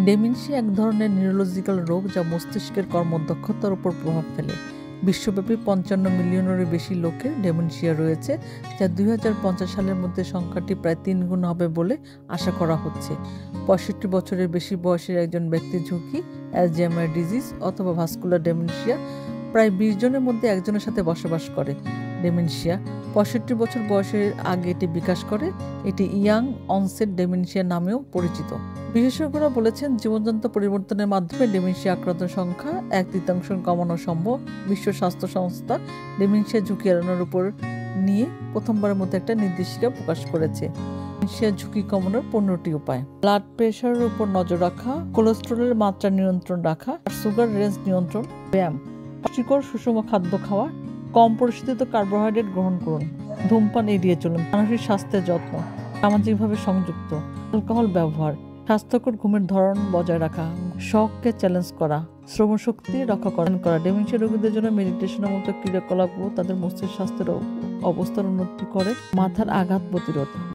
Dementia এক ধরনের neurological রোগ যা মস্তিষ্কের কর্মদক্ষতার উপর প্রভাব ফেলে। বিশ্বব্যাপী ৫৫ মিলিয়নেরও বেশি লোকের ডেমেনশিয়া রয়েছে, যা ২০৫০ সালের মধ্যে সংখ্যাটি প্রায় ৩ গুণ হবে বলে আশা করা হচ্ছে। ৬৫ বছরের বেশি বয়সের একজন ব্যক্তির ঝুঁকি অ্যালজাইমার ডিজিজ অথবা ভাস্কুলার ডেমেনশিয়া প্রায় ২০ জনের মধ্যে একজনের সাথে বসবাস করে। ডেমেনশিয়া ৬৫ বছর বয়সের আগে এটি বিকাশ করে। এটি ইয়াং অনসেট ডেমেনশিয়া নামেও পরিচিত। বিশেষজ্ঞরা বলেছেন, জীবনজন্ত পরিবর্তনের মাধ্যমে ডেমেনশিয়া আক্রান্ত সংখ্যা ১/৩ কমানো সম্ভব। বিশ্ব স্বাস্থ্য সংস্থা ডেমেনশিয়া ঝুঁকি এড়ানোর উপর নিয়ে প্রথমবারের মতো একটা নির্দেশিকা প্রকাশ করেছে। ডেমেনশিয়া ঝুঁকি কমানোর ১৫টি উপায়: ব্লাড প্রেশারের উপর নজর রাখা, কোলেস্টেরলের মাত্রা নিয়ন্ত্রণ রাখা, সুগার রেঞ্জ নিয়ন্ত্রণ, ব্যায়াম, পুষ্টিকর সুষম খাদ্য খাওয়া, কম পরিশোধিত কার্বোহাইড্রেট গ্রহণ করুন, ধূমপান এড়িয়ে চলুন, মানসিক স্বাস্থ্যের যত্ন, সামাজিকভাবে সংযুক্ত, অ্যালকোহল ব্যবহার, স্বাস্থ্যকর ঘুমের ধরন বজায় রাখা, শখকে চ্যালেঞ্জ করা, শ্রবণশক্তি রক্ষা করা। ডেমেনশিয়া রোগীদের জন্য মেডিটেশনের মতো ক্রিয়াকলাপও তাদের মস্তিষ্ক স্বাস্থ্যের অবস্থার উন্নতি করে। মাথার আঘাত প্রতিরোধ,